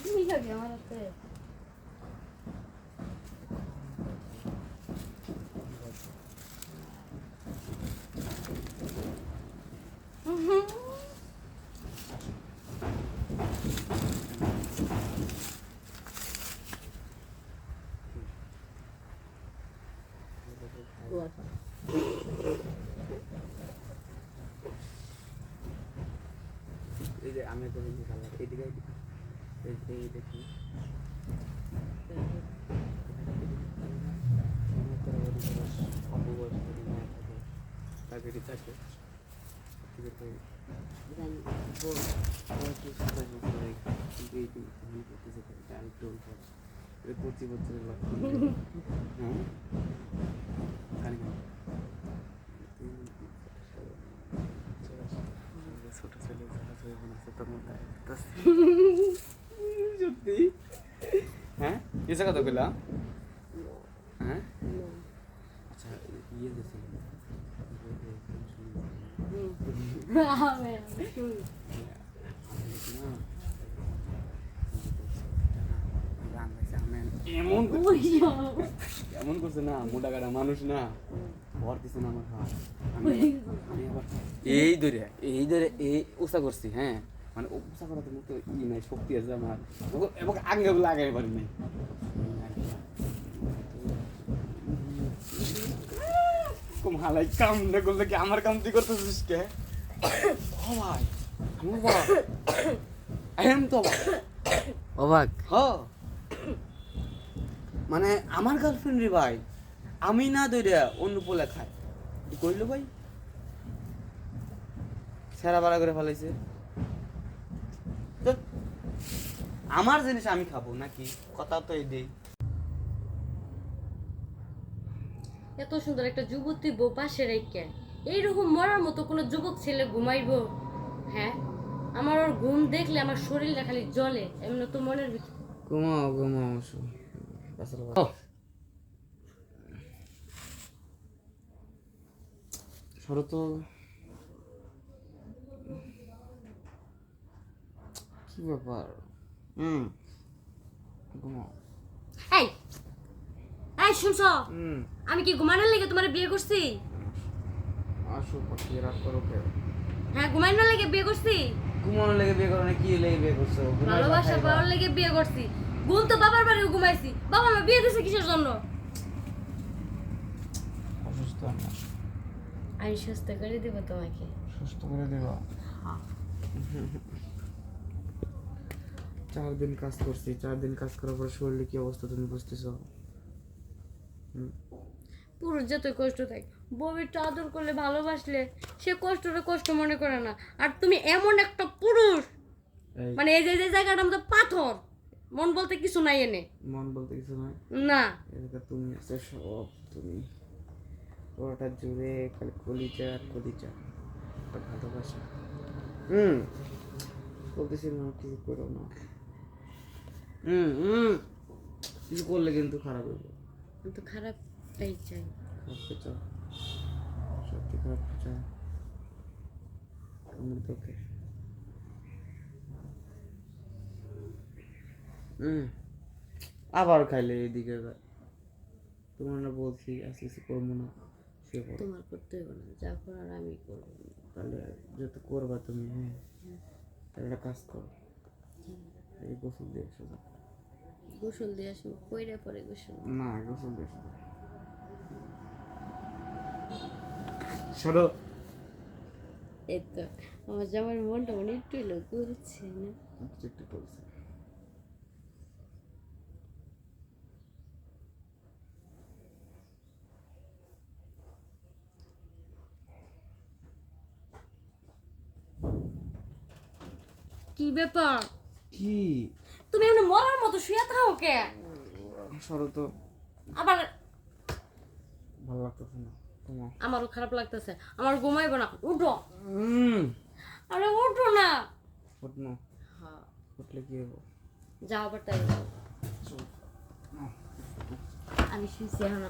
তুমি খাবি আমার হাতে? এই যে আমি তো এই কালার এইদিকে এই দেখি অপবয়স থাকে থাকে পঁচিশ বছরের লক্ষণ হ্যাঁ ছোট ছেলে সত্যি হ্যাঁ এসে কথা বললাম হ্যাঁ আচ্ছা ইয়ে দিয়েছিল এমন করছে না মোটা কাটা মানুষ না ভর দিছে না আমার হাত আমি আবার এই ধরে এই উষা করছি হ্যাঁ মানে উষা করার মতো ই নাই শক্তি আছে আমার এবং আগে লাগাই পারি নাই হালাই কাম না করলে কি আমার কাম তুই করতেছিস কে ভাই আমি তো অবাক মানে আমার গার্লফ্রেন্ড রে ভাই আমি না দইরা অন্য পোলা খায় তুই কইলো ভাই সেরা বাড়া করে ফেলাইছে আমার জিনিস আমি খাবো নাকি কথা তো এই দেই এত সুন্দর একটা যুবতী বউ পাশে রেখে এইরকম মরার মতো কোনো যুবক ছেলে ঘুমাইবো? হ্যাঁ, আমার ওর ঘুম দেখলে আমার শরীরটা খালি জ্বলে। এমনি তো মনের ভিতরে ঘুমাও শরত কি ব্যাপার ঘুমাও এই এই শুনছো, আমি কি ঘুমানোর লেগে তোমার বিয়ে করছি? আসো পাখি রাগ করো কে? হ্যাঁ, ঘুমানোর লেগে বিয়ে করছি। ঘুমানোর লেগে বিয়ে করো না কি লেগে বিয়ে করছো? ভালোবাসা পাওয়ার লেগে বিয়ে করছি। ঘুম তো বাবার বাড়িও ঘুমাইছি। বাবা মা বিয়ে দিয়েছে কিসের জন্য? অসুস্থ আমি সুস্থ করে দিব তোমাকে। সুস্থ করে দেব? হ্যাঁ। 4 দিন কাজ করছি, 4 দিন কাজ করার পর শরীরে কি অবস্থা তুমি বুঝতেছো? পুরুষ যতই কষ্ট থাকে, বউটা আদর করলে ভালোবাসলে সে কষ্টটা কষ্ট মনে করে না। আর তুমি এমন একটা পুরুষ, মানে এই যে জায়গাটা আমাদের পাথর, মন বলতে কিছু নাই এনে। মন বলতে কিছু নাই না, এটা তুমি আছে সব। তুমি ওটা জুড়ে খালি কলিজা আর কলিজা ভালোবাসা। বলতেছি না কিছু করো না। কিছু করলে কিন্তু খারাপ হবে। কিন্তু খারাপটাই চাই। খারাপ চাও, সত্যি খারাপ চাও আমার তোকে। আবার খাইলে এদিকে তোমার না বলছি আস্তে আস্তে করবো না, সে তোমার করতে হবে না, যা করার আমি করবো। তাহলে যত করবা তুমি, হ্যাঁ তাহলে একটা কাজ করো, এই গোসল দিয়ে সোজা। গোসল দিয়ে আসবো? কইরা পরে গোসল? না, গোসল দিয়ে সোজা সরো। এই তো আমার জামার মনটা মনে একটু এলো করছে না? একটু করছে। কি ব্যাপার? কি তুমি এমনি মরার মতো শুয়ে থাকো কে? সরো তো। আবার ভালো লাগতেছে না তোমার? আমারও খারাপ লাগতেছে, আমার ঘুমাইবো না। উঠো। আরে উঠো না। উঠনো? হ্যাঁ। উঠলে কি হবো? যাও আবার তাই। আমি শুয়েছি এখন।